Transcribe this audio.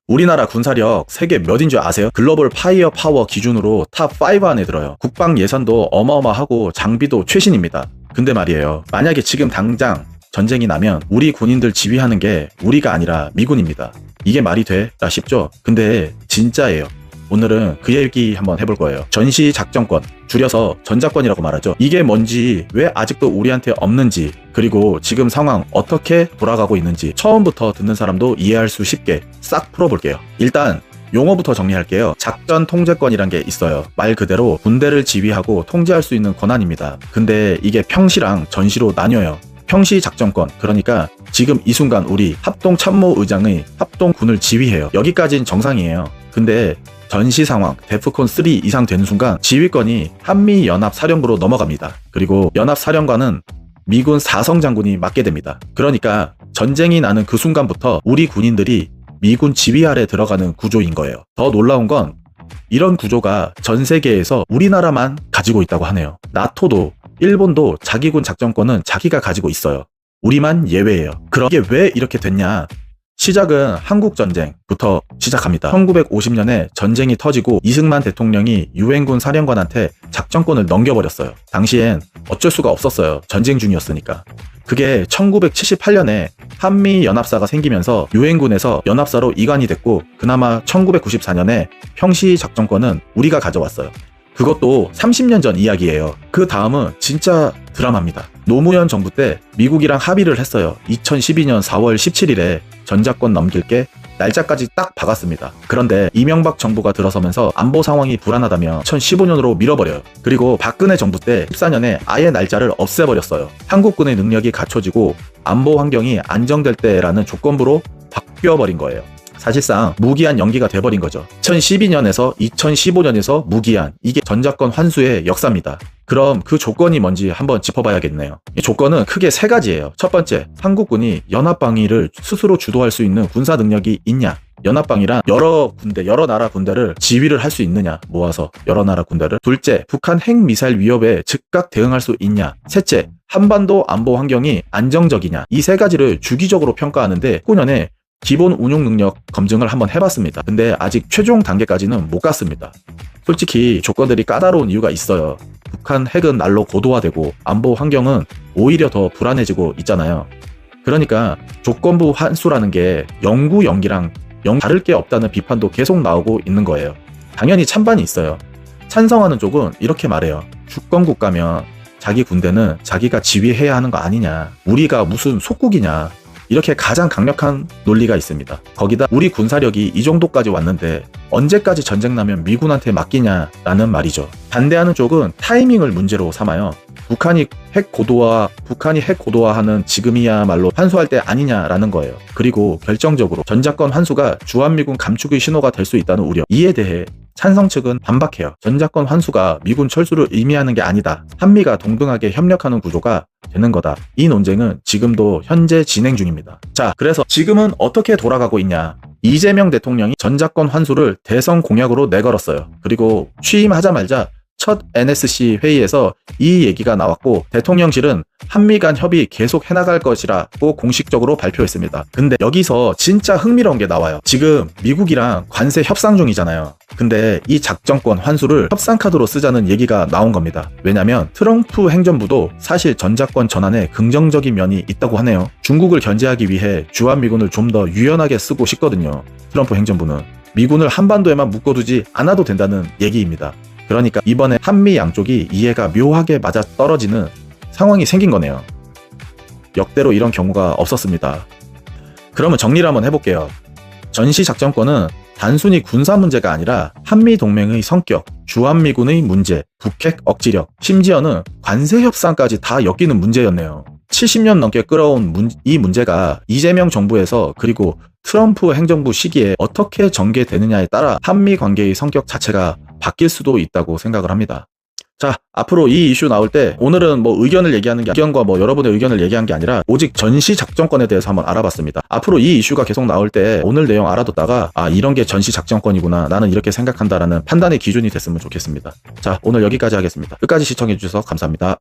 우리나라 군사력 세계 몇인 줄 아세요? 글로벌 파이어 파워 기준으로 탑 5 안에 들어요. 국방 예산도 어마어마하고 장비도 최신입니다. 근데 말이에요. 만약에 지금 당장 전쟁이 나면 우리 군인들 지휘하는 게 우리가 아니라 미군입니다. 이게 말이 돼? 라 싶죠? 근데 진짜예요. 오늘은 그 얘기 한번 해볼 거예요. 전시작전권, 줄여서 전작권이라고 말하죠. 이게 뭔지, 왜 아직도 우리한테 없는지, 그리고 지금 상황 어떻게 돌아가고 있는지 처음부터 듣는 사람도 이해할 수 쉽게 싹 풀어볼게요. 일단 용어부터 정리할게요. 작전 통제권이란 게 있어요. 말 그대로 군대를 지휘하고 통제할 수 있는 권한입니다. 근데 이게 평시랑 전시로 나뉘어요. 평시 작전권, 그러니까 지금 이 순간 우리 합동참모의장의 합동군을 지휘해요. 여기까지는 정상이에요. 근데 전시 상황, 데프콘 3 이상 되는 순간 지휘권이 한미연합사령부로 넘어갑니다. 그리고 연합사령관은 미군 사성 장군이 맡게 됩니다. 그러니까 전쟁이 나는 그 순간부터 우리 군인들이 미군 지휘 아래 들어가는 구조인 거예요. 더 놀라운 건 이런 구조가 전 세계에서 우리나라만 가지고 있다고 하네요. 나토도 일본도 자기군 작전권은 자기가 가지고 있어요. 우리만 예외예요. 그럼 이게 왜 이렇게 됐냐? 시작은 한국전쟁부터 시작합니다. 1950년에 전쟁이 터지고 이승만 대통령이 유엔군 사령관한테 작전권을 넘겨버렸어요. 당시엔 어쩔 수가 없었어요. 전쟁 중이었으니까. 그게 1978년에 한미연합사가 생기면서 유엔군에서 연합사로 이관이 됐고, 그나마 1994년에 평시 작전권은 우리가 가져왔어요. 그것도 30년 전 이야기예요. 그 다음은 진짜 드라마입니다. 노무현 정부 때 미국이랑 합의를 했어요. 2012년 4월 17일에 전작권 넘길 게 날짜까지 딱 박았습니다. 그런데 이명박 정부가 들어서면서 안보 상황이 불안하다며 2015년으로 밀어버려요. 그리고 박근혜 정부 때 14년에 아예 날짜를 없애버렸어요. 한국군의 능력이 갖춰지고 안보 환경이 안정될 때라는 조건부로 바뀌어버린 거예요. 사실상 무기한 연기가 돼버린 거죠. 2012년에서 2015년에서 무기한, 이게 전작권 환수의 역사입니다. 그럼 그 조건이 뭔지 한번 짚어봐야겠네요. 이 조건은 크게 세 가지예요. 첫 번째, 한국군이 연합방위를 스스로 주도할 수 있는 군사 능력이 있냐? 연합방위란 여러 나라 군대를 지휘를 할 수 있느냐, 모아서 여러 나라 군대를. 둘째, 북한 핵미사일 위협에 즉각 대응할 수 있냐. 셋째, 한반도 안보 환경이 안정적이냐. 이 세 가지를 주기적으로 평가하는데 19년에 기본 운용 능력 검증을 한번 해봤습니다. 근데 아직 최종 단계까지는 못 갔습니다. 솔직히 조건들이 까다로운 이유가 있어요. 북한 핵은 날로 고도화되고 안보 환경은 오히려 더 불안해지고 있잖아요. 그러니까 조건부 환수라는 게 영구 연기랑 다를 게 없다는 비판도 계속 나오고 있는 거예요. 당연히 찬반이 있어요. 찬성하는 쪽은 이렇게 말해요. 주권국가면 자기 군대는 자기가 지휘해야 하는 거 아니냐. 우리가 무슨 속국이냐. 이렇게 가장 강력한 논리가 있습니다. 거기다 우리 군사력이 이 정도까지 왔는데 언제까지 전쟁 나면 미군한테 맡기냐라는 말이죠. 반대하는 쪽은 타이밍을 문제로 삼아요. 북한이 핵 고도화하는 지금이야말로 환수할 때 아니냐라는 거예요. 그리고 결정적으로 전작권 환수가 주한미군 감축의 신호가 될 수 있다는 우려. 이에 대해 찬성 측은 반박해요. 전작권 환수가 미군 철수를 의미하는 게 아니다. 한미가 동등하게 협력하는 구조가 되는 거다. 이 논쟁은 지금도 현재 진행 중입니다. 자, 그래서 지금은 어떻게 돌아가고 있냐? 이재명 대통령이 전작권 환수를 대선 공약으로 내걸었어요. 그리고 취임하자마자 첫 NSC 회의에서 이 얘기가 나왔고, 대통령실은 한미 간 협의 계속 해나갈 것이라고 공식적으로 발표했습니다. 근데 여기서 진짜 흥미로운 게 나와요. 지금 미국이랑 관세 협상 중이잖아요. 근데 이 작전권 환수를 협상 카드로 쓰자는 얘기가 나온 겁니다. 왜냐면 트럼프 행정부도 사실 전작권 전환에 긍정적인 면이 있다고 하네요. 중국을 견제하기 위해 주한미군을 좀 더 유연하게 쓰고 싶거든요. 트럼프 행정부는 미군을 한반도에만 묶어두지 않아도 된다는 얘기입니다. 그러니까 이번에 한미 양쪽이 이해가 묘하게 맞아떨어지는 상황이 생긴 거네요. 역대로 이런 경우가 없었습니다. 그러면 정리를 한번 해볼게요. 전시작전권은 단순히 군사 문제가 아니라 한미 동맹의 성격, 주한미군의 문제, 북핵 억지력, 심지어는 관세 협상까지 다 엮이는 문제였네요. 70년 넘게 끌어온 이 문제가 이재명 정부에서 그리고 트럼프 행정부 시기에 어떻게 전개되느냐에 따라 한미 관계의 성격 자체가 바뀔 수도 있다고 생각을 합니다. 자, 앞으로 이 이슈 나올 때 오늘은 의견을 얘기하는 게 의견과 여러분의 의견을 얘기한 게 아니라 오직 전시 작전권에 대해서 한번 알아봤습니다. 앞으로 이 이슈가 계속 나올 때 오늘 내용 알아뒀다가 이런 게 전시 작전권이구나, 나는 이렇게 생각한다라는 판단의 기준이 됐으면 좋겠습니다. 자, 오늘 여기까지 하겠습니다. 끝까지 시청해 주셔서 감사합니다.